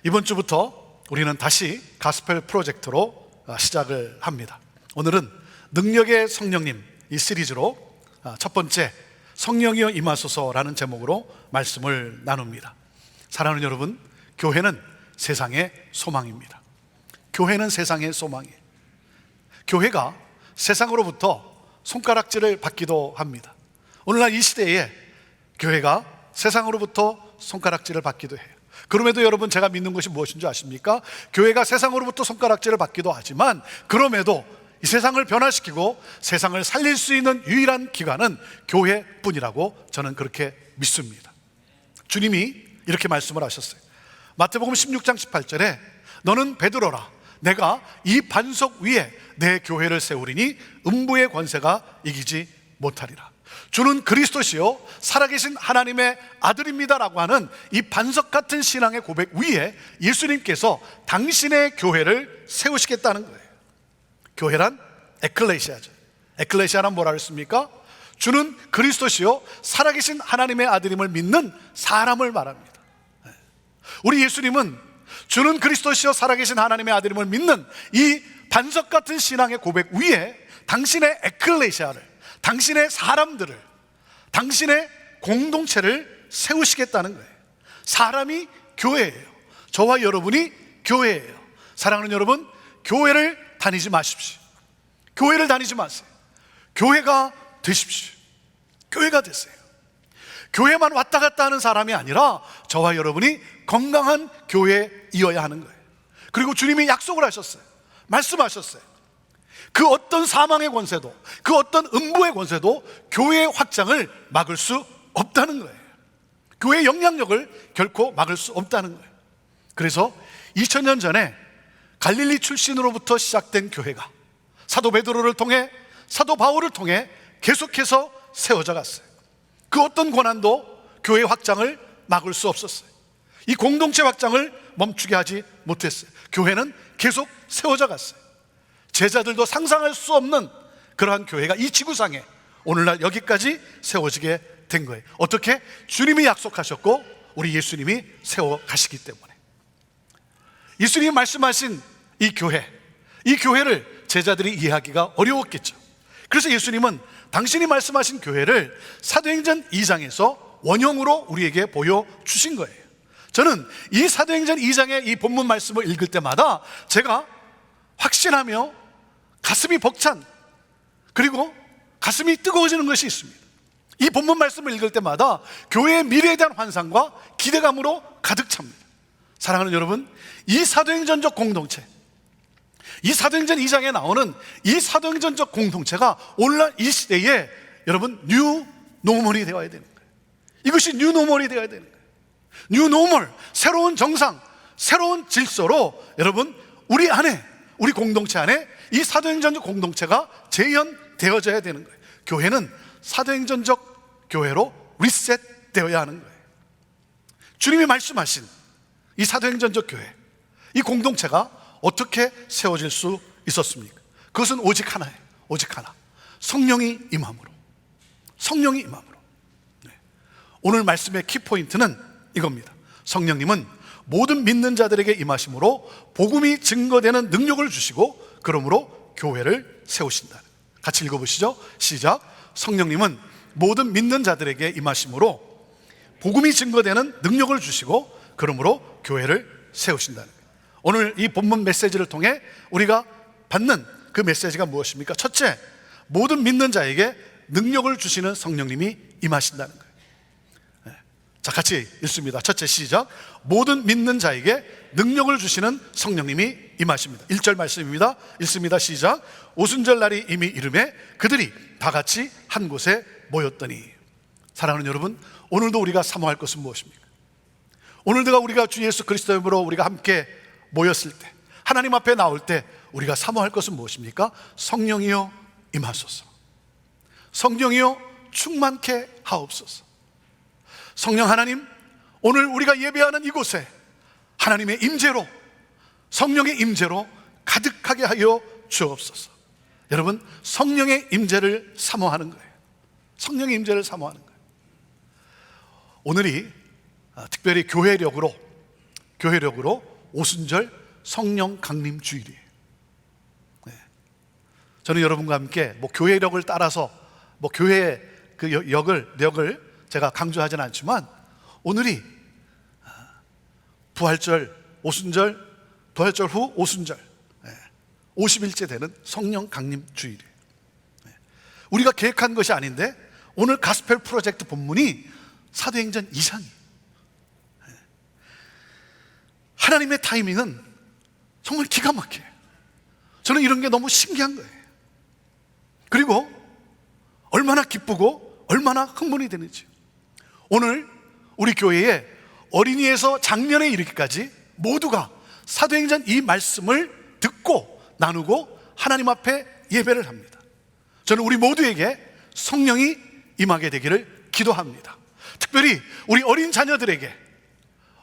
이번 주부터 우리는 다시 가스펠 프로젝트로 시작을 합니다. 오늘은 능력의 성령님 이 시리즈로 첫 번째 성령이여 임하소서라는 제목으로 말씀을 나눕니다. 사랑하는 여러분, 교회는 세상의 소망입니다. 교회는 세상의 소망이에요. 교회가 세상으로부터 손가락질을 받기도 합니다. 오늘날 이 시대에 교회가 세상으로부터 손가락질을 받기도 해요. 그럼에도 여러분, 제가 믿는 것이 무엇인 줄 아십니까? 교회가 세상으로부터 손가락질을 받기도 하지만 그럼에도 이 세상을 변화시키고 세상을 살릴 수 있는 유일한 기관은 교회뿐이라고 저는 그렇게 믿습니다. 주님이 이렇게 말씀을 하셨어요. 마태복음 16장 18절에 너는 베드로라, 내가 이 반석 위에 내 교회를 세우리니 음부의 권세가 이기지 못하리라. 주는 그리스도시요 살아계신 하나님의 아들입니다라고 하는 이 반석 같은 신앙의 고백 위에 예수님께서 당신의 교회를 세우시겠다는 거예요. 교회란 에클레시아죠. 에클레시아란 뭐라 그랬습니까? 주는 그리스도시요 살아계신 하나님의 아들임을 믿는 사람을 말합니다. 우리 예수님은 주는 그리스도시요 살아계신 하나님의 아들임을 믿는 이 반석 같은 신앙의 고백 위에 당신의 에클레시아를, 당신의 사람들을, 당신의 공동체를 세우시겠다는 거예요. 사람이 교회예요. 저와 여러분이 교회예요. 사랑하는 여러분, 교회를 다니지 마십시오. 교회를 다니지 마세요. 교회가 되십시오. 교회가 되세요. 교회만 왔다 갔다 하는 사람이 아니라 저와 여러분이 건강한 교회이어야 하는 거예요. 그리고 주님이 약속을 하셨어요. 말씀하셨어요. 그 어떤 사망의 권세도, 그 어떤 음부의 권세도 교회의 확장을 막을 수 없다는 거예요. 교회의 영향력을 결코 막을 수 없다는 거예요. 그래서 2000년 전에 갈릴리 출신으로부터 시작된 교회가 사도 베드로를 통해, 사도 바울을 통해 계속해서 세워져 갔어요. 그 어떤 고난도 교회 확장을 막을 수 없었어요. 이 공동체 확장을 멈추게 하지 못했어요. 교회는 계속 세워져 갔어요. 제자들도 상상할 수 없는 그러한 교회가 이 지구상에 오늘날 여기까지 세워지게 된 거예요. 어떻게? 주님이 약속하셨고 우리 예수님이 세워 가시기 때문에. 예수님이 말씀하신 이 교회를 제자들이 이해하기가 어려웠겠죠. 그래서 예수님은 당신이 말씀하신 교회를 사도행전 2장에서 원형으로 우리에게 보여주신 거예요. 저는 이 사도행전 2장의 이 본문 말씀을 읽을 때마다 제가 확신하며 가슴이 벅찬, 그리고 가슴이 뜨거워지는 것이 있습니다. 이 본문 말씀을 읽을 때마다 교회의 미래에 대한 환상과 기대감으로 가득 찹니다. 사랑하는 여러분, 이 사도행전적 공동체, 이 사도행전 2장에 나오는 이 사도행전적 공동체가 오늘날 이 시대에 여러분 뉴 노멀이 되어야 되는 거예요. 이것이 뉴 노멀이 되어야 되는 거예요. 뉴 노멀, 새로운 정상, 새로운 질서로 여러분 우리 안에, 우리 공동체 안에 이 사도행전적 공동체가 재현되어져야 되는 거예요. 교회는 사도행전적 교회로 리셋되어야 하는 거예요. 주님이 말씀하신 이 사도행전적 교회, 이 공동체가 어떻게 세워질 수 있었습니까? 그것은 오직 하나예요. 오직 하나. 성령이 임함으로. 성령이 임함으로. 네. 오늘 말씀의 키포인트는 이겁니다. 성령님은 모든 믿는 자들에게 임하심으로 복음이 증거되는 능력을 주시고 그러므로 교회를 세우신다. 같이 읽어보시죠. 시작. 성령님은 모든 믿는 자들에게 임하심으로 복음이 증거되는 능력을 주시고 그러므로 교회를 세우신다. 오늘 이 본문 메시지를 통해 우리가 받는 그 메시지가 무엇입니까? 첫째, 모든 믿는 자에게 능력을 주시는 성령님이 임하신다는 거예요. 자, 같이 읽습니다. 첫째, 시작. 모든 믿는 자에게 능력을 주시는 성령님이 임하십니다. 1절 말씀입니다. 읽습니다. 시작. 오순절 날이 이미 이르매 그들이 다 같이 한 곳에 모였더니. 사랑하는 여러분, 오늘도 우리가 사모할 것은 무엇입니까? 오늘도 우리가 주 예수 그리스도의 이름으로 우리가 함께 모였을 때, 하나님 앞에 나올 때 우리가 사모할 것은 무엇입니까? 성령이여 임하소서. 성령이여 충만케 하옵소서. 성령 하나님, 오늘 우리가 예배하는 이곳에 하나님의 임재로, 성령의 임재로 가득하게 하여 주옵소서. 여러분, 성령의 임재를 사모하는 거예요. 성령의 임재를 사모하는 거예요. 오늘이 특별히 교회력으로 교회력으로 오순절 성령 강림 주일이에요. 네. 저는 여러분과 함께 교회력을 따라서 교회의 그 력을 제가 강조하지는 않지만, 오늘이 부활절 오순절, 부활절 후 오순절 50일째 되는 성령 강림 주일이에요. 우리가 계획한 것이 아닌데 오늘 가스펠 프로젝트 본문이 사도행전 2장이에요. 하나님의 타이밍은 정말 기가 막혀요. 저는 이런 게 너무 신기한 거예요. 그리고 얼마나 기쁘고 얼마나 흥분이 되는지. 오늘 우리 교회에 어린이에서 장년에 이르기까지 모두가 사도행전 이 말씀을 듣고 나누고 하나님 앞에 예배를 합니다. 저는 우리 모두에게 성령이 임하게 되기를 기도합니다. 특별히 우리 어린 자녀들에게,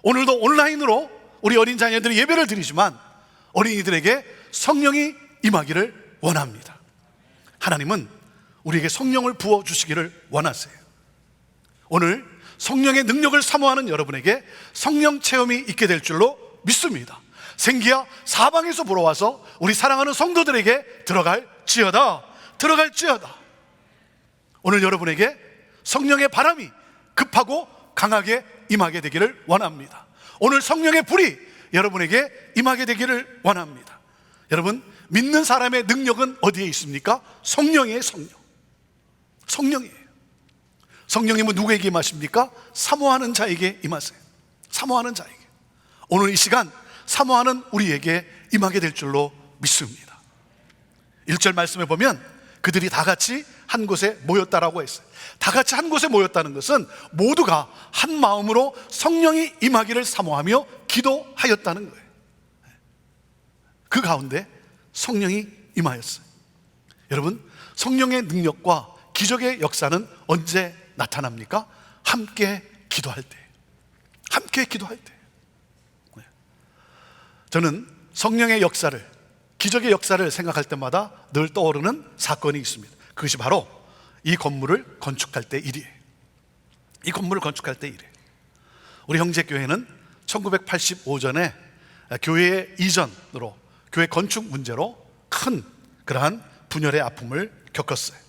오늘도 온라인으로 우리 어린 자녀들이 예배를 드리지만 어린이들에게 성령이 임하기를 원합니다. 하나님은 우리에게 성령을 부어주시기를 원하세요. 오늘 성령의 능력을 사모하는 여러분에게 성령 체험이 있게 될 줄로 믿습니다. 생기야 사방에서 보러 와서 우리 사랑하는 성도들에게 들어갈지어다. 오늘 여러분에게 성령의 바람이 급하고 강하게 임하게 되기를 원합니다. 오늘 성령의 불이 여러분에게 임하게 되기를 원합니다. 여러분, 믿는 사람의 능력은 어디에 있습니까? 성령이에요. 성령이에요. 성령님은 누구에게 임하십니까? 사모하는 자에게 임하세요. 사모하는 자에게. 오늘 이 시간 사모하는 우리에게 임하게 될 줄로 믿습니다. 1절 말씀에 보면 그들이 다 같이 한 곳에 모였다라고 했어요. 다 같이 한 곳에 모였다는 것은 모두가 한 마음으로 성령이 임하기를 사모하며 기도하였다는 거예요. 그 가운데 성령이 임하였어요. 여러분, 성령의 능력과 기적의 역사는 언제 나타납니까? 함께 기도할 때. 함께 기도할 때. 저는 성령의 역사를, 기적의 역사를 생각할 때마다 늘 떠오르는 사건이 있습니다. 그것이 바로 이 건물을 건축할 때 일이에요. 이 건물을 건축할 때 일이에요. 우리 형제교회는 1985년에 교회 이전으로, 교회 건축 문제로 큰 그러한 분열의 아픔을 겪었어요.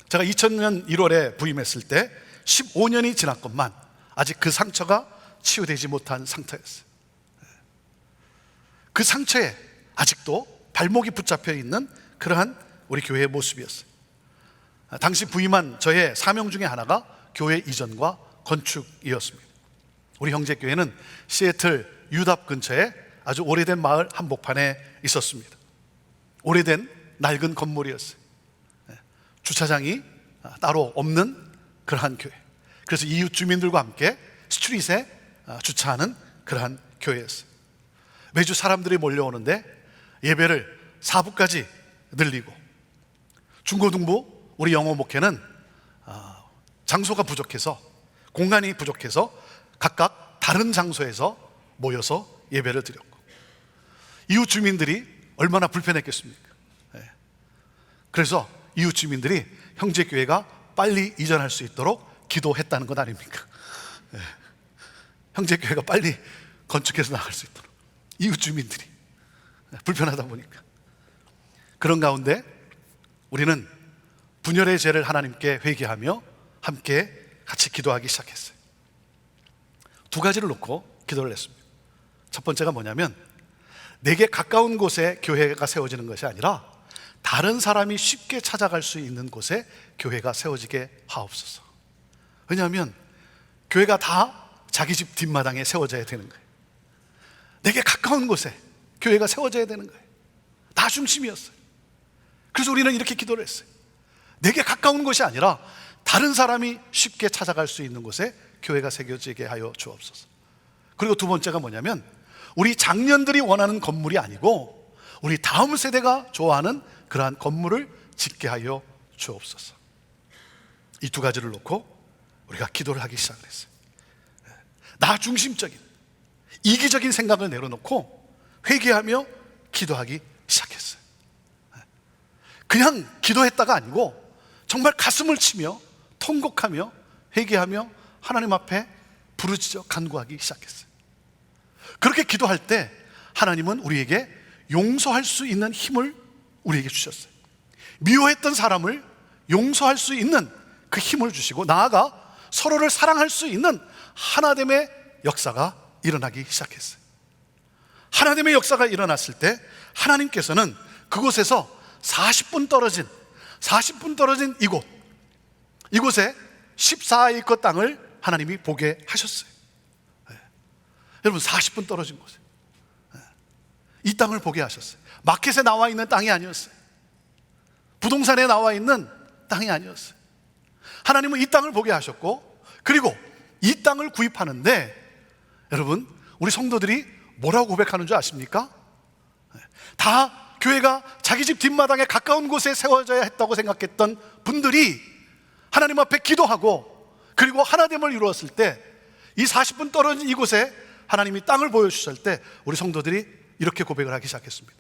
제가 2000년 1월에 부임했을 때 15년이 지났건만 아직 그 상처가 치유되지 못한 상태였어요. 그 상처에 아직도 발목이 붙잡혀 있는 그러한 우리 교회의 모습이었어요. 당시 부임한 저의 사명 중에 하나가 교회 이전과 건축이었습니다. 우리 형제교회는 시애틀 유답 근처에 아주 오래된 마을 한복판에 있었습니다. 오래된 낡은 건물이었어요. 주차장이 따로 없는 그러한 교회. 그래서 이웃 주민들과 함께 스트릿에 주차하는 그러한 교회였어요. 매주 사람들이 몰려오는데 예배를 4부까지 늘리고, 중고등부 우리 영어 목회는 장소가 부족해서, 공간이 부족해서 각각 다른 장소에서 모여서 예배를 드렸고, 이웃 주민들이 얼마나 불편했겠습니까? 그래서 이웃 주민들이 형제교회가 빨리 이전할 수 있도록 기도했다는 것 아닙니까? 형제교회가 빨리 건축해서 나갈 수 있도록 이웃 주민들이 불편하다 보니까. 그런 가운데 우리는 분열의 죄를 하나님께 회개하며 함께 같이 기도하기 시작했어요. 두 가지를 놓고 기도를 했습니다. 첫 번째가 뭐냐면, 내게 가까운 곳에 교회가 세워지는 것이 아니라 다른 사람이 쉽게 찾아갈 수 있는 곳에 교회가 세워지게 하옵소서. 왜냐하면 교회가 다 자기 집 뒷마당에 세워져야 되는 거예요. 내게 가까운 곳에 교회가 세워져야 되는 거예요. 나 중심이었어요. 그래서 우리는 이렇게 기도를 했어요. 내게 가까운 곳이 아니라 다른 사람이 쉽게 찾아갈 수 있는 곳에 교회가 새겨지게 하여 주옵소서. 그리고 두 번째가 뭐냐면, 우리 장년들이 원하는 건물이 아니고 우리 다음 세대가 좋아하는 그러한 건물을 짓게 하여 주옵소서. 이 두 가지를 놓고 우리가 기도를 하기 시작을 했어요. 나 중심적인, 이기적인 생각을 내려놓고 회개하며 기도하기 시작했어요. 그냥 기도했다가 아니고 정말 가슴을 치며 통곡하며 회개하며 하나님 앞에 부르짖어 간구하기 시작했어요. 그렇게 기도할 때 하나님은 우리에게 용서할 수 있는 힘을 우리에게 주셨어요. 미워했던 사람을 용서할 수 있는 그 힘을 주시고, 나아가 서로를 사랑할 수 있는 하나됨의 역사가 일어나기 시작했어요. 하나됨의 역사가 일어났을 때 하나님께서는 그곳에서 40분 떨어진 이곳에 14에이커 땅을 하나님이 보게 하셨어요. 여러분, 40분 떨어진 곳에 이 땅을 보게 하셨어요. 마켓에 나와 있는 땅이 아니었어요. 부동산에 나와 있는 땅이 아니었어요. 하나님은 이 땅을 보게 하셨고, 그리고 이 땅을 구입하는데, 여러분, 우리 성도들이 뭐라고 고백하는 줄 아십니까? 다 교회가 자기 집 뒷마당에 가까운 곳에 세워져야 했다고 생각했던 분들이 하나님 앞에 기도하고, 그리고 하나됨을 이루었을 때, 이 40분 떨어진 이곳에 하나님이 땅을 보여주실 때 우리 성도들이 이렇게 고백을 하기 시작했습니다.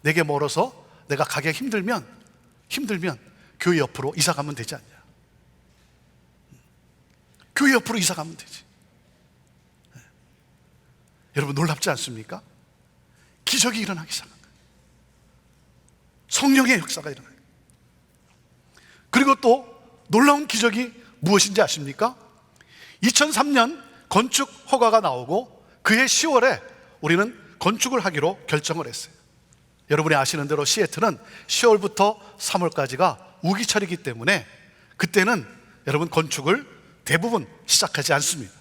내게 멀어서 내가 가기가 힘들면 교회 옆으로 이사 가면 되지 않냐. 교회 옆으로 이사 가면 되지. 여러분, 놀랍지 않습니까? 기적이 일어나기 시작합니다. 성령의 역사가 일어나요. 그리고 또 놀라운 기적이 무엇인지 아십니까? 2003년 건축 허가가 나오고 그해 10월에 우리는 건축을 하기로 결정을 했어요. 여러분이 아시는 대로 시애틀은 10월부터 3월까지가 우기철이기 때문에 그때는 여러분 건축을 대부분 시작하지 않습니다.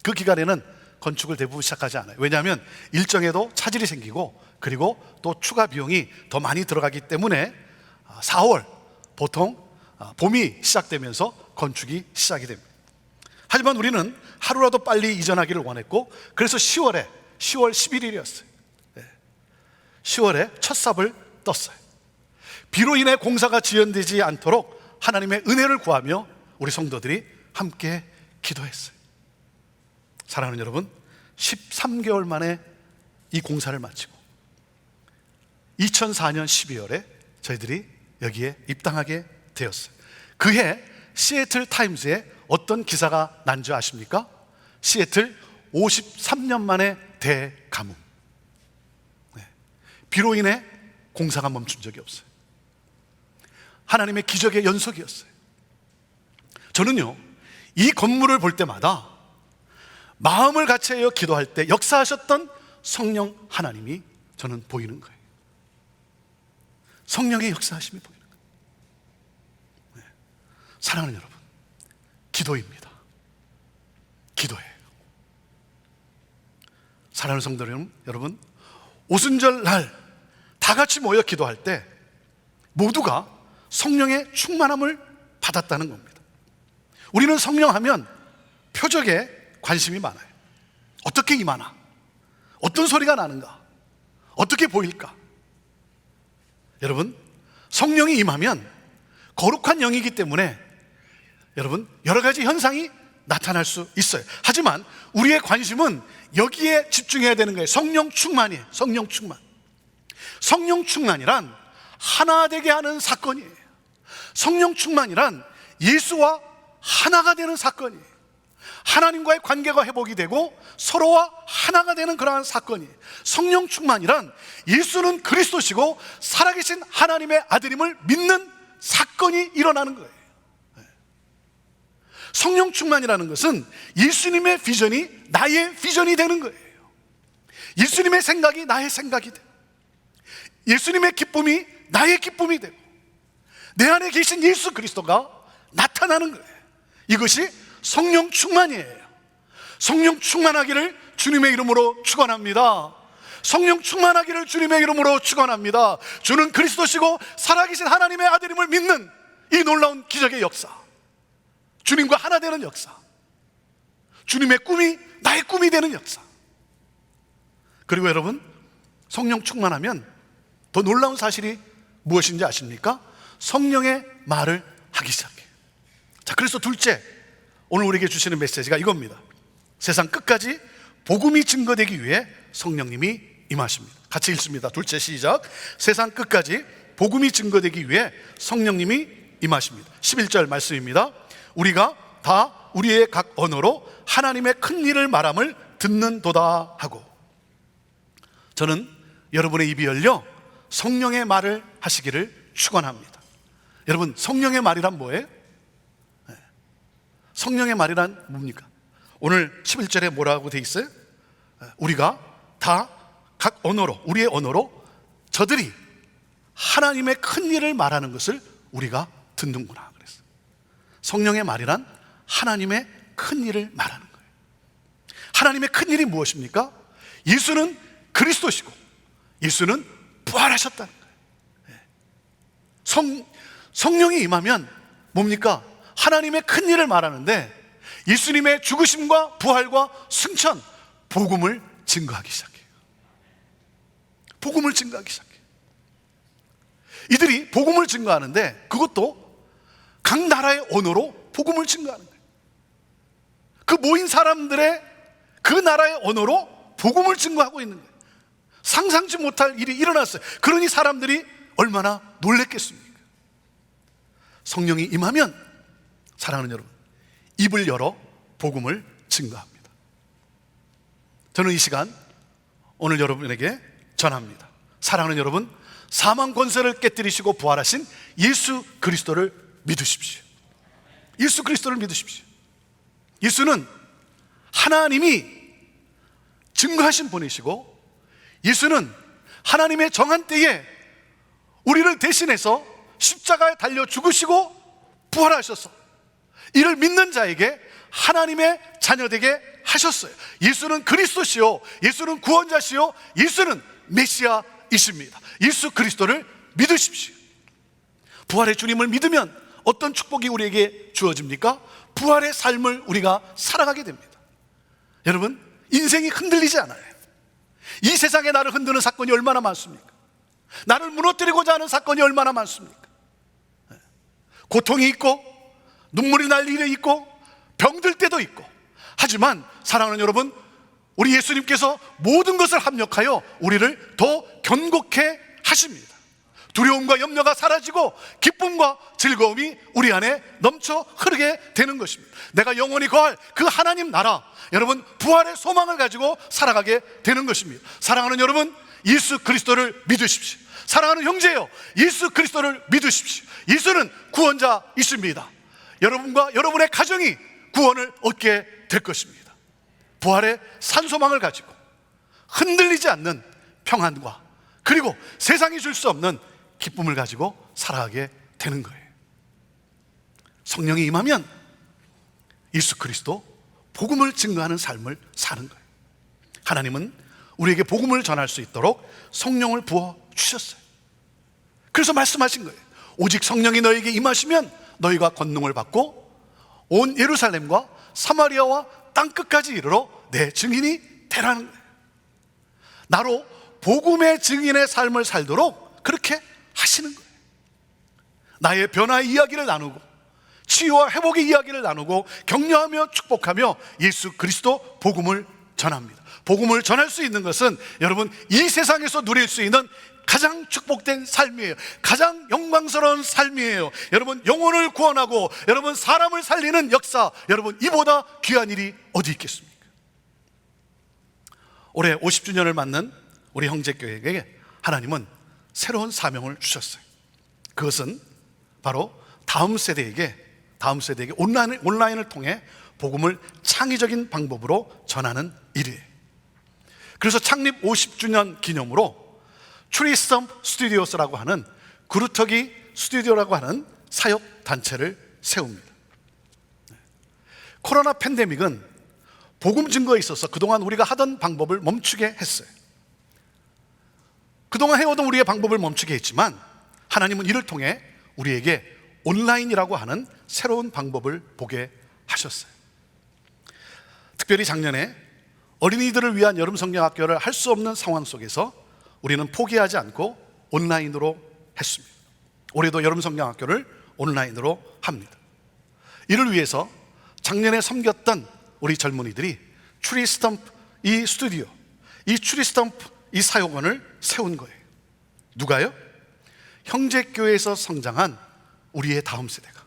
그 기간에는 건축을 대부분 시작하지 않아요. 왜냐하면 일정에도 차질이 생기고, 그리고 또 추가 비용이 더 많이 들어가기 때문에 4월, 보통 봄이 시작되면서 건축이 시작이 됩니다. 하지만 우리는 하루라도 빨리 이전하기를 원했고, 그래서 10월 11일이었어요 10월에 첫 삽을 떴어요. 비로 인해 공사가 지연되지 않도록 하나님의 은혜를 구하며 우리 성도들이 함께 기도했어요. 사랑하는 여러분, 13개월 만에 이 공사를 마치고 2004년 12월에 저희들이 여기에 입당하게 되었어요. 그해 시애틀 타임즈에 어떤 기사가 난 줄 아십니까? 시애틀 53년 만에 대가뭄. 비로 인해 공사가 멈춘 적이 없어요. 하나님의 기적의 연속이었어요. 저는요, 이 건물을 볼 때마다 마음을 같이하여 기도할 때 역사하셨던 성령 하나님이 저는 보이는 거예요. 성령의 역사하심이 보이는 거예요. 사랑하는 여러분, 기도입니다. 기도예요. 사랑하는 성도 여러분, 오순절 날 다 같이 모여 기도할 때 모두가 성령의 충만함을 받았다는 겁니다. 우리는 성령하면 표적에 관심이 많아요. 어떻게 임하나? 어떤 소리가 나는가? 어떻게 보일까? 여러분, 성령이 임하면 거룩한 영이기 때문에 여러분, 여러 가지 현상이 나타날 수 있어요. 하지만 우리의 관심은 여기에 집중해야 되는 거예요. 성령 충만이에요. 성령 충만. 성령 충만이란 하나 되게 하는 사건이에요. 성령 충만이란 예수와 하나가 되는 사건이에요. 하나님과의 관계가 회복이 되고 서로와 하나가 되는 그러한 사건이에요. 성령 충만이란 예수는 그리스도시고 살아계신 하나님의 아들임을 믿는 사건이 일어나는 거예요. 성령 충만이라는 것은 예수님의 비전이 나의 비전이 되는 거예요. 예수님의 생각이 나의 생각이 되고, 예수님의 기쁨이 나의 기쁨이 되고, 내 안에 계신 예수 그리스도가 나타나는 거예요. 이것이 성령 충만이에요. 성령 충만하기를 주님의 이름으로 축원합니다. 성령 충만하기를 주님의 이름으로 축원합니다. 주는 그리스도시고 살아계신 하나님의 아들임을 믿는 이 놀라운 기적의 역사, 주님과 하나 되는 역사, 주님의 꿈이 나의 꿈이 되는 역사. 그리고 여러분, 성령 충만하면 더 놀라운 사실이 무엇인지 아십니까? 성령의 말을 하기 시작해요. 자, 그래서 둘째, 오늘 우리에게 주시는 메시지가 이겁니다. 세상 끝까지 복음이 증거되기 위해 성령님이 임하십니다. 같이 읽습니다. 둘째, 시작. 세상 끝까지 복음이 증거되기 위해 성령님이 임하십니다. 11절 말씀입니다. 우리가 다 우리의 각 언어로 하나님의 큰 일을 말함을 듣는도다 하고. 저는 여러분의 입이 열려 성령의 말을 하시기를 축원합니다. 여러분, 성령의 말이란 뭐예요? 성령의 말이란 뭡니까? 오늘 11절에 뭐라고 돼 있어요? 우리가 다 각 언어로, 우리의 언어로 저들이 하나님의 큰 일을 말하는 것을 우리가 듣는구나 그랬어요. 성령의 말이란 하나님의 큰 일을 말하는 거예요. 하나님의 큰 일이 무엇입니까? 예수는 그리스도시고 예수는 부활하셨다는 거예요. 성령이 임하면 뭡니까? 하나님의 큰 일을 말하는데 예수님의 죽으심과 부활과 승천, 복음을 증거하기 시작해요. 복음을 증거하기 시작해요. 이들이 복음을 증거하는데 그것도 각 나라의 언어로 복음을 증거하는 거예요. 그 모인 사람들의 그 나라의 언어로 복음을 증거하고 있는 거예요. 상상치 못할 일이 일어났어요. 그러니 사람들이 얼마나 놀랬겠습니까? 성령이 임하면, 사랑하는 여러분, 입을 열어 복음을 증거합니다. 저는 이 시간 오늘 여러분에게 전합니다. 사랑하는 여러분, 사망 권세를 깨뜨리시고 부활하신 예수 그리스도를 믿으십시오. 예수 그리스도를 믿으십시오. 예수는 하나님이 증거하신 분이시고 예수는 하나님의 정한 때에 우리를 대신해서 십자가에 달려 죽으시고 부활하셔서 이를 믿는 자에게 하나님의 자녀되게 하셨어요. 예수는 그리스도시요, 예수는 구원자시요, 예수는 메시아이십니다. 예수 그리스도를 믿으십시오. 부활의 주님을 믿으면 어떤 축복이 우리에게 주어집니까? 부활의 삶을 우리가 살아가게 됩니다. 여러분, 인생이 흔들리지 않아요. 이 세상에 나를 흔드는 사건이 얼마나 많습니까? 나를 무너뜨리고자 하는 사건이 얼마나 많습니까? 고통이 있고 눈물이 날 일이 있고 병들 때도 있고, 하지만 사랑하는 여러분, 우리 예수님께서 모든 것을 합력하여 우리를 더 견고케 하십니다. 두려움과 염려가 사라지고 기쁨과 즐거움이 우리 안에 넘쳐 흐르게 되는 것입니다. 내가 영원히 거할 그 하나님 나라, 여러분, 부활의 소망을 가지고 살아가게 되는 것입니다. 사랑하는 여러분, 예수 그리스도를 믿으십시오. 사랑하는 형제요, 예수 그리스도를 믿으십시오. 예수는 구원자이십니다. 여러분과 여러분의 가정이 구원을 얻게 될 것입니다. 부활의 산소망을 가지고 흔들리지 않는 평안과 그리고 세상이 줄 수 없는 기쁨을 가지고 살아가게 되는 거예요. 성령이 임하면 예수 그리스도 복음을 증거하는 삶을 사는 거예요. 하나님은 우리에게 복음을 전할 수 있도록 성령을 부어 주셨어요. 그래서 말씀하신 거예요. 오직 성령이 너에게 임하시면 너희가 권능을 받고 온 예루살렘과 사마리아와 땅끝까지 이르러 내 증인이 되라는 거예요. 나로 복음의 증인의 삶을 살도록 그렇게 하시는 거예요. 나의 변화의 이야기를 나누고 치유와 회복의 이야기를 나누고 격려하며 축복하며 예수 그리스도 복음을 전합니다. 복음을 전할 수 있는 것은 여러분, 이 세상에서 누릴 수 있는 가장 축복된 삶이에요. 가장 영광스러운 삶이에요. 여러분, 영혼을 구원하고 여러분 사람을 살리는 역사, 여러분, 이보다 귀한 일이 어디 있겠습니까? 올해 50주년을 맞는 우리 형제교회에게 하나님은 새로운 사명을 주셨어요. 그것은 바로 다음 세대에게 온라인을 통해 복음을 창의적인 방법으로 전하는 일이에요. 그래서 창립 50주년 기념으로 트리스텀 스튜디오스라고 하는 구루터기 스튜디오라고 하는 사역 단체를 세웁니다. 코로나 팬데믹은 복음 증거에 있어서 그동안 우리가 하던 방법을 멈추게 했어요. 그동안 해오던 우리의 방법을 멈추게 했지만 하나님은 이를 통해 우리에게 온라인이라고 하는 새로운 방법을 보게 하셨어요. 특별히 작년에 어린이들을 위한 여름 성경학교를 할 수 없는 상황 속에서 우리는 포기하지 않고 온라인으로 했습니다. 올해도 여름 성경학교를 온라인으로 합니다. 이를 위해서 작년에 섬겼던 우리 젊은이들이 트리스텀프 이 스튜디오, 이 트리스텀프 이 사역원을 세운 거예요. 누가요? 형제교회에서 성장한 우리의 다음 세대가,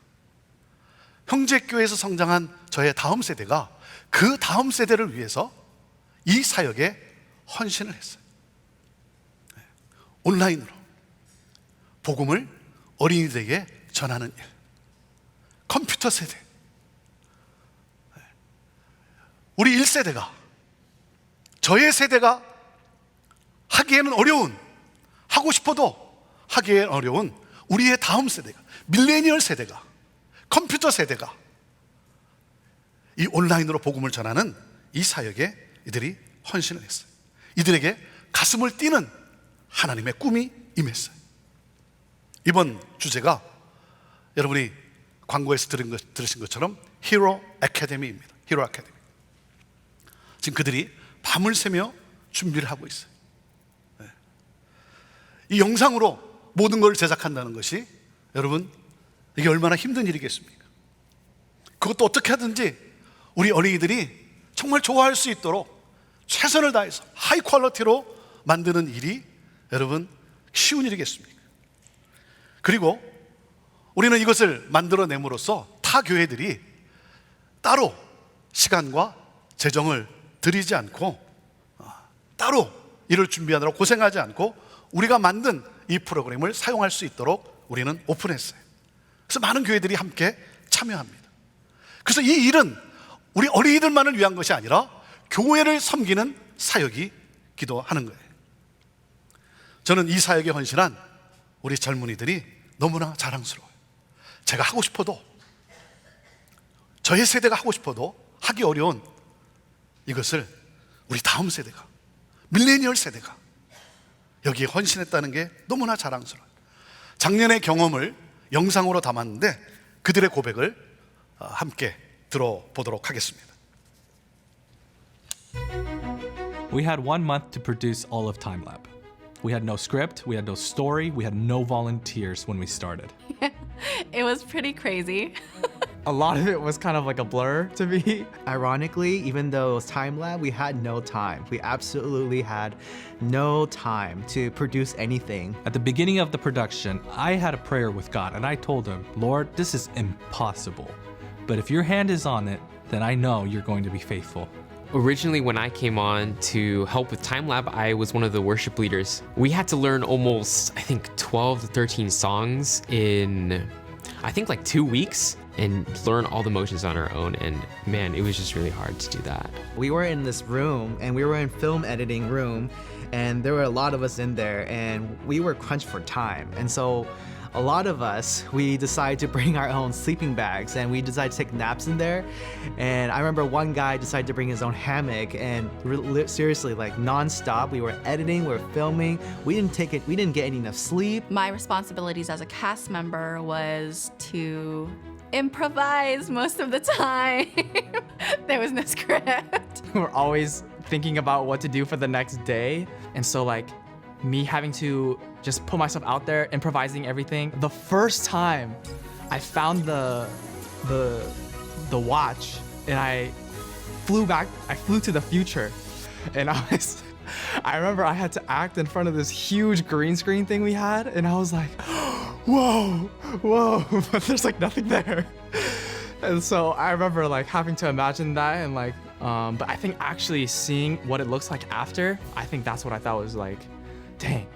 형제교회에서 성장한 저의 다음 세대가 그 다음 세대를 위해서 이 사역에 헌신을 했어요. 온라인으로 복음을 어린이들에게 전하는 일. 컴퓨터 세대, 우리 1세대가, 저의 세대가 하기에는 어려운, 하고 싶어도 하기에는 어려운 우리의 다음 세대가, 밀레니얼 세대가, 컴퓨터 세대가 이 온라인으로 복음을 전하는 이 사역에 이들이 헌신을 했어요. 이들에게 가슴을 뛰는 하나님의 꿈이 임했어요. 이번 주제가 여러분이 광고에서 들으신 것처럼 히로 아카데미입니다. 히로 아카데미. 지금 그들이 밤을 새며 준비를 하고 있어요. 이 영상으로 모든 걸 제작한다는 것이 여러분, 이게 얼마나 힘든 일이겠습니까? 그것도 어떻게 하든지 우리 어린이들이 정말 좋아할 수 있도록 최선을 다해서 하이 퀄리티로 만드는 일이 여러분 쉬운 일이겠습니까? 그리고 우리는 이것을 만들어냄으로써 타 교회들이 따로 시간과 재정을 들이지 않고 따로 이를 준비하느라 고생하지 않고 우리가 만든 이 프로그램을 사용할 수 있도록 우리는 오픈했어요. 그래서 많은 교회들이 함께 참여합니다. 그래서 이 일은 우리 어린이들만을 위한 것이 아니라 교회를 섬기는 사역이기도 하는 거예요. 저는 이 사역에 헌신한 우리 젊은이들이 너무나 자랑스러워요. 제가 하고 싶어도, 저의 세대가 하고 싶어도 하기 어려운 이것을 우리 다음 세대가, 밀레니얼 세대가 여기에 헌신했다는 게 너무나 자랑스러워요. 작년의 경험을 영상으로 담았는데 그들의 고백을 함께 들어보도록 하겠습니다. We had 1 month to produce all of TimeLab. We had no script, we had no story, we had no volunteers when we started. It was pretty crazy. A lot of it was kind of like a blur to me. Ironically, even though it was TimeLab, we had no time. We absolutely had no time to produce anything. At the beginning of the production, I had a prayer with God and I told him, Lord, this is impossible. But if your hand is on it, then I know you're going to be faithful. Originally, when I came on to help with TimeLab, I was one of the worship leaders. We had to learn almost, I think, 12 to 13 songs in, I think, like 2 weeks and learn all the motions on our own. And man, it was just really hard to do that. We were in this room and we were in film editing room and there were a lot of us in there and we were crunched for time. And so a lot of us, we decided to bring our own sleeping bags and we decided to take naps in there. And I remember one guy decided to bring his own hammock and seriously, like nonstop, we were editing, we were filming. We didn't get any enough sleep. My responsibilities as a cast member was to improvise most of the time. There was no script. We're always thinking about what to do for the next day. And so like me having to just put myself out there, improvising everything. The first time I found the watch and I flew to the future and I remember I had to act in front of this huge green screen thing we had and I was like, whoa, but there's like nothing there. And so I remember like having to imagine that and like, but I think actually seeing what it looks like after, I think that's what I thought was like, dang,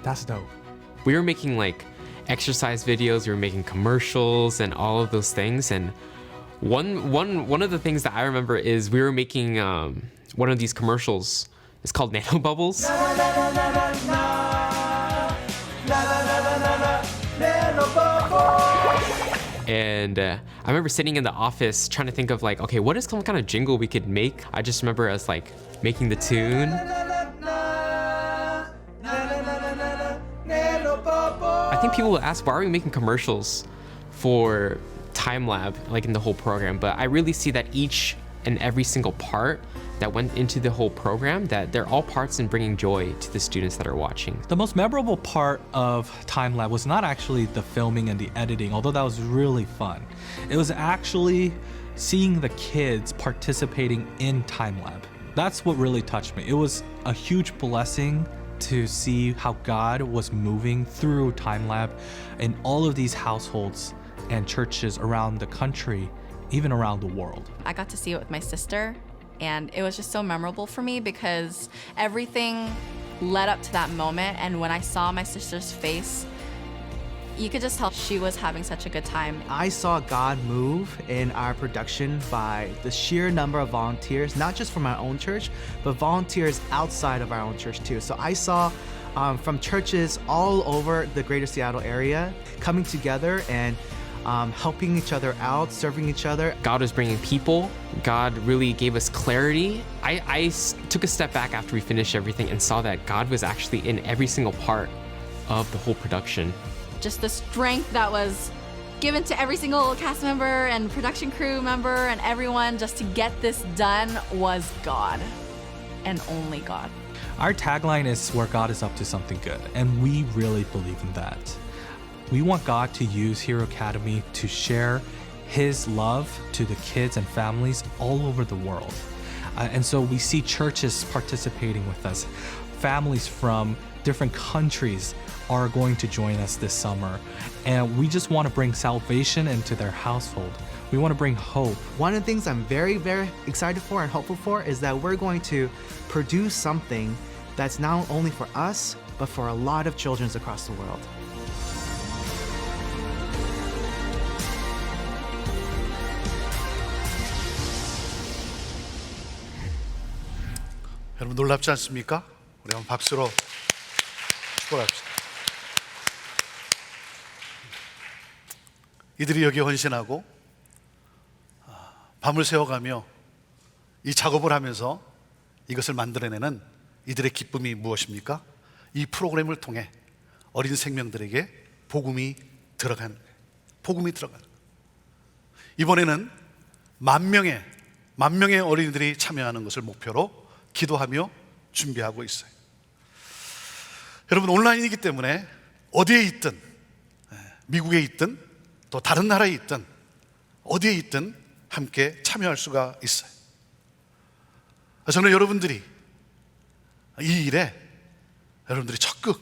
that's dope. We were making like exercise videos, we were making commercials and all of those things. And one of the things that I remember is we were making one of these commercials. It's called Nano Bubbles. And I remember sitting in the office trying to think of like, okay, what is some kind of jingle we could make? I just remember us like making the tune. I think people will ask, why are we making commercials for TimeLab, like in the whole program? But I really see that each and every single part that went into the whole program, that they're all parts in bringing joy to the students that are watching. The most memorable part of TimeLab was not actually the filming and the editing, although that was really fun. It was actually seeing the kids participating in TimeLab. That's what really touched me. It was a huge blessing to see how God was moving through TimeLab in all of these households and churches around the country, even around the world. I got to see it with my sister And it was just so memorable for me because everything led up to that moment. And when I saw my sister's face, you could just tell she was having such a good time. I saw God move in our production by the sheer number of volunteers, not just from our own church, but volunteers outside of our own church too. So I saw from churches all over the greater Seattle area coming together and helping each other out, serving each other. God was bringing people. God really gave us clarity. I took a step back after we finished everything and saw that God was actually in every single part of the whole production. Just the strength that was given to every single cast member and production crew member and everyone just to get this done was God and only God. Our tagline is where God is up to something good, and we really believe in that. We want God to use Hero Academy to share His love to the kids and families all over the world. And so we see churches participating with us. Families from different countries are going to join us this summer. And we just want to bring salvation into their household. We want to bring hope. One of the things I'm very, very excited for and hopeful for is that we're going to produce something that's not only for us, but for a lot of children across the world. 여러분 놀랍지 않습니까? 우리 한번 박수로 축복합시다. 이들이 여기 헌신하고 밤을 새워가며 이 작업을 하면서 이것을 만들어내는 이들의 기쁨이 무엇입니까? 이 프로그램을 통해 어린 생명들에게 복음이 들어가는 거예요. 복음이 들어가는 거예요. 이번에는 만 명의 어린이들이 참여하는 것을 목표로 기도하며 준비하고 있어요. 여러분 온라인이기 때문에 어디에 있든, 미국에 있든 또 다른 나라에 있든 어디에 있든 함께 참여할 수가 있어요. 저는 여러분들이 이 일에 여러분들이 적극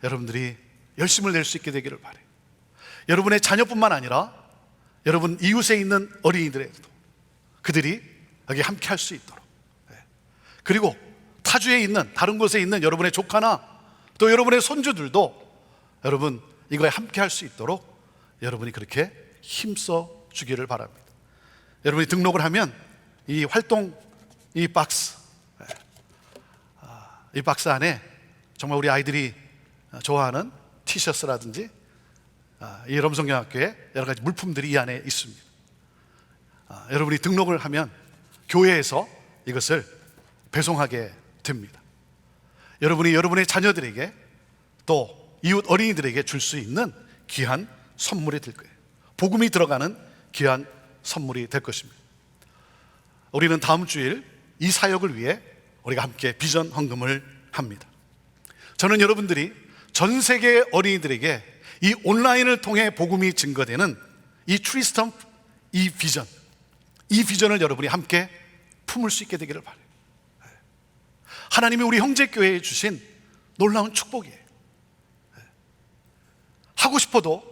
여러분들이 열심을 낼 수 있게 되기를 바라요. 여러분의 자녀뿐만 아니라 여러분 이웃에 있는 어린이들에도 그들이 여기 함께 할 수 있도록, 그리고 타주에 있는 다른 곳에 있는 여러분의 조카나 또 여러분의 손주들도 여러분 이거에 함께 할 수 있도록 여러분이 그렇게 힘써 주기를 바랍니다. 여러분이 등록을 하면 이 활동 이 박스 안에 정말 우리 아이들이 좋아하는 티셔츠라든지 이 럼성경학교에 여러 가지 물품들이 이 안에 있습니다. 여러분이 등록을 하면 교회에서 이것을 배송하게 됩니다. 여러분이 여러분의 자녀들에게 또 이웃 어린이들에게 줄 수 있는 귀한 선물이 될 거예요. 복음이 들어가는 귀한 선물이 될 것입니다. 우리는 다음 주일 이 사역을 위해 우리가 함께 비전 헌금을 합니다. 저는 여러분들이 전 세계 어린이들에게 이 온라인을 통해 복음이 증거되는 이 트리스텀프 이 비전을 여러분이 함께 품을 수 있게 되기를 바라요. 하나님이 우리 형제교회에 주신 놀라운 축복이에요. 하고 싶어도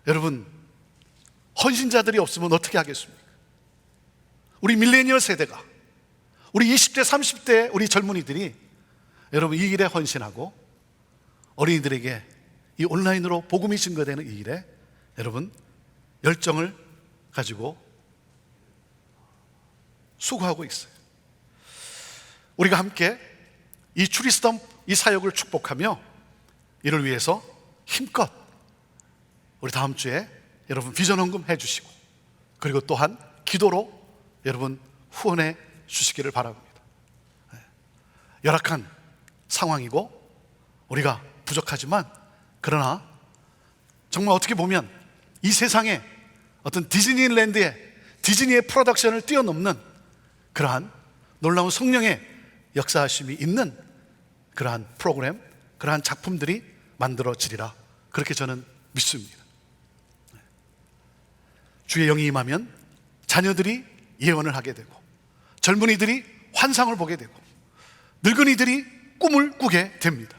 여러분 헌신자들이 없으면 어떻게 하겠습니까? 우리 밀레니얼 세대가, 우리 20대 30대 우리 젊은이들이 여러분 이 일에 헌신하고 어린이들에게 이 온라인으로 복음이 증거되는 이 일에 여러분 열정을 가지고 수고하고 있어요. 우리가 함께 이 트리스텀 이 사역을 축복하며 이를 위해서 힘껏 우리 다음 주에 여러분 비전 헌금 해주시고 그리고 또한 기도로 여러분 후원해 주시기를 바랍니다. 열악한 상황이고 우리가 부족하지만 그러나 정말 어떻게 보면 이 세상에 어떤 디즈니의 프로덕션을 뛰어넘는 그러한 놀라운 성령의 역사하심이 있는 그러한 프로그램, 그러한 작품들이 만들어지리라 그렇게 저는 믿습니다. 주의 영이 임하면 자녀들이 예언을 하게 되고 젊은이들이 환상을 보게 되고 늙은이들이 꿈을 꾸게 됩니다.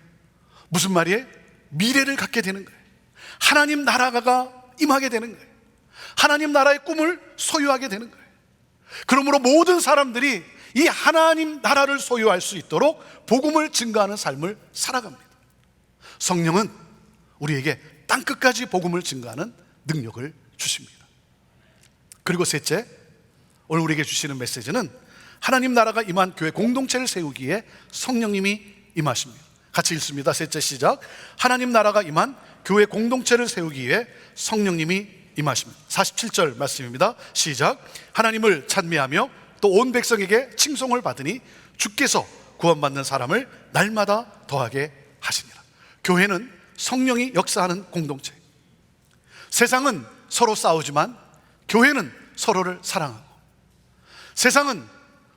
무슨 말이에요? 미래를 갖게 되는 거예요. 하나님 나라가 임하게 되는 거예요. 하나님 나라의 꿈을 소유하게 되는 거예요. 그러므로 모든 사람들이 이 하나님 나라를 소유할 수 있도록 복음을 증거하는 삶을 살아갑니다. 성령은 우리에게 땅끝까지 복음을 증거하는 능력을 주십니다. 그리고 셋째, 오늘 우리에게 주시는 메시지는 하나님 나라가 임한 교회 공동체를 세우기에 성령님이 임하십니다. 같이 읽습니다. 셋째 시작. 하나님 나라가 임한 교회 공동체를 세우기 위해 성령님이 임하십니다. 47절 말씀입니다. 시작. 하나님을 찬미하며 또 온 백성에게 칭송을 받으니 주께서 구원받는 사람을 날마다 더하게 하시니라. 교회는 성령이 역사하는 공동체. 세상은 서로 싸우지만 교회는 서로를 사랑하고, 세상은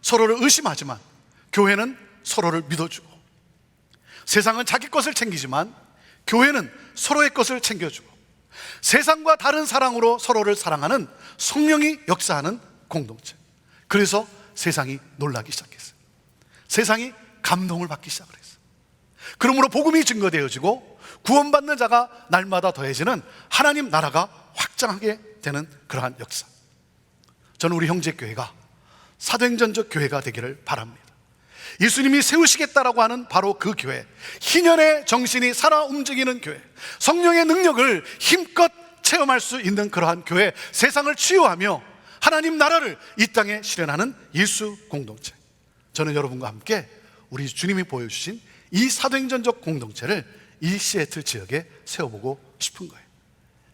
서로를 의심하지만 교회는 서로를 믿어주고, 세상은 자기 것을 챙기지만 교회는 서로의 것을 챙겨주고, 세상과 다른 사랑으로 서로를 사랑하는 성령이 역사하는 공동체. 그래서 세상이 놀라기 시작했어요. 세상이 감동을 받기 시작을 했어요. 그러므로 복음이 증거되어지고 구원받는 자가 날마다 더해지는 하나님 나라가 확장하게 되는 그러한 역사. 저는 우리 형제교회가 사도행전적 교회가 되기를 바랍니다. 예수님이 세우시겠다라고 하는 바로 그 교회, 희년의 정신이 살아 움직이는 교회, 성령의 능력을 힘껏 체험할 수 있는 그러한 교회, 세상을 치유하며 하나님 나라를 이 땅에 실현하는 예수 공동체. 저는 여러분과 함께 우리 주님이 보여주신 이 사도행전적 공동체를 이 시애틀 지역에 세워보고 싶은 거예요.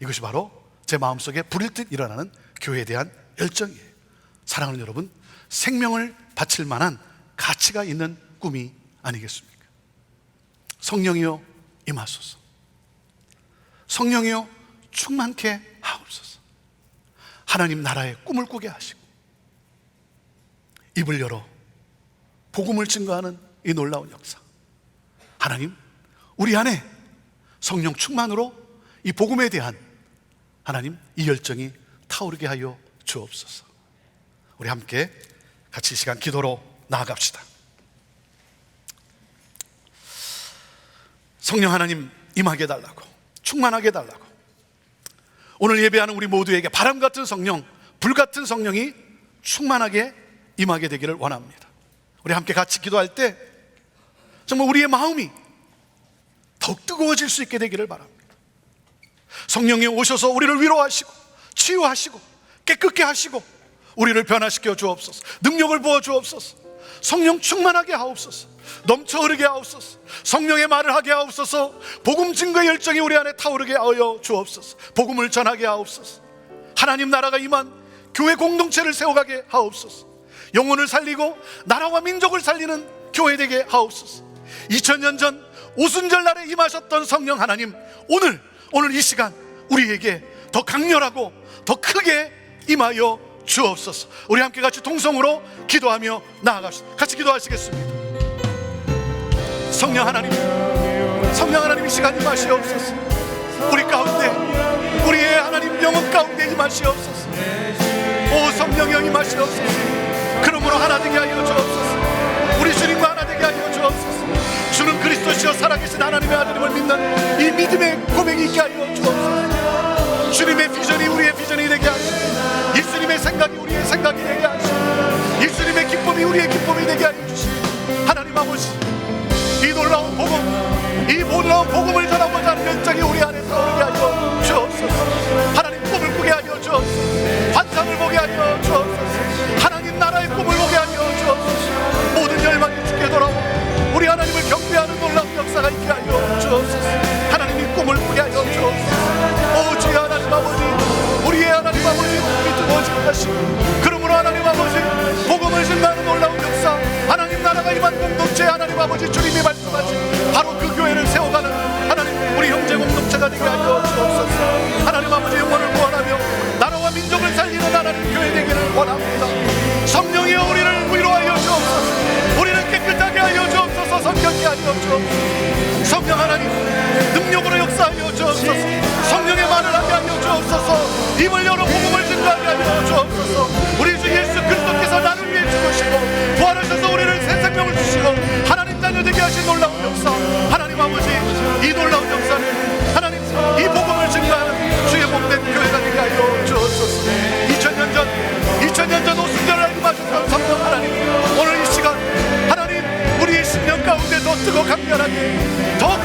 이것이 바로 제 마음속에 불일 듯 일어나는 교회에 대한 열정이에요. 사랑하는 여러분, 생명을 바칠 만한 가치가 있는 꿈이 아니겠습니까? 성령이여 임하소서. 성령이여 충만케 하옵소서. 하나님 나라의 꿈을 꾸게 하시고 입을 열어 복음을 증거하는 이 놀라운 역사. 하나님, 우리 안에 성령 충만으로 이 복음에 대한 하나님 이 열정이 타오르게 하여 주옵소서. 우리 함께 같이 이 시간 기도로 나아갑시다. 성령 하나님 임하게 달라고, 충만하게 달라고, 오늘 예배하는 우리 모두에게 바람 같은 성령, 불 같은 성령이 충만하게 임하게 되기를 원합니다. 우리 함께 같이 기도할 때 정말 우리의 마음이 더욱 뜨거워질 수 있게 되기를 바랍니다. 성령이 오셔서 우리를 위로하시고 치유하시고 깨끗게 하시고 우리를 변화시켜 주옵소서. 능력을 부어 주옵소서. 성령 충만하게 하옵소서. 넘쳐 흐르게 하옵소서. 성령의 말을 하게 하옵소서. 복음 증거의 열정이 우리 안에 타오르게 하여 주옵소서. 복음을 전하게 하옵소서. 하나님 나라가 임한 교회 공동체를 세워가게 하옵소서. 영혼을 살리고 나라와 민족을 살리는 교회 되게 하옵소서. 2000년 전 오순절 날에 임하셨던 성령 하나님, 오늘 이 시간 우리에게 더 강렬하고 더 크게 임하여 주옵소서. 우리 함께 같이 동성으로 기도하며 나아갑시다. 같이 기도하시겠습니다. 성령 하나님, 성령 하나님 이 시간 임하시옵소서. 우리 가운데, 우리의 하나님 영혼 가운데 임하시옵소서. 오 성령여 임하시옵소서. 그러므로 하나 되게 하여 주옵소서. 우리 주님과 하나 되게 하여 주옵소서. 주는 그리스도시여 살아계신 하나님의 아들임을 믿는 이 믿음의 고백이 있게 하여 주옵소서. 주님의 비전이 우리의 비전이 되게 하시고, 예수님의 생각이 우리의 생각이 되게 하시고, 예수님의 기쁨이 우리의 기쁨이 되게 하여 주시고, 하나님 아버지, 이 놀라운 복음, 이 놀라운 복음을 전하고자 하는 열정이 우리 안에 타오르게 하여 주옵소서. 하나님 꿈을 꾸게 하여 주옵소서. 환상을 보게 하여 주옵소서. 하나님 나라의 꿈을 보게 하여 주옵소서. 모든 열망이 주께 돌아오고 우리 하나님을 경배하는 놀라운 역사가 있게 하여 주옵소서. 하나님이 꿈을 꾸게 하여 주옵소서. 오 주의 하나님 아버지, 우리의 하나님 아버지 꿈이 뜨거워지게 하시고, 그러므로 하나님 아버지 복음을 증거하는 놀라운 역사, 하나님 나라가 임한 공동체, 하나님 아버지 주님이 말씀하신 바로 그 교회를 세워가는 하나님 우리 형제 공동체가 되게 하여 주옵소서. 하나님 아버지 영혼을 구원하며 나라와 민족을 살리는 하나님 교회 되기를 원합니다. 성령이여 우리를 위로하여 주옵소서. 우리를 깨끗하게 하여 주옵소서. 성령케 하여 주옵소서. 성령 하나님 능력으로 역사하여 주옵소서. 성령의 말을 하게 하여 주옵소서. 입을 열어 복음을 증거하게 하여 주옵소서. 우리 주 예수 그리스도께서 나를 위해 죽으시고 부활하셔서 우리를 새 생명을 주시고 하나님 자녀 되게 하신 놀라운 역사, 하나님 아버지 이 놀라운 역사는 하나님 이 복음을 증거하는 주의 복된 교회가 되게 하여 주옵소서. 2000년 전 오순절을 강렬하게 더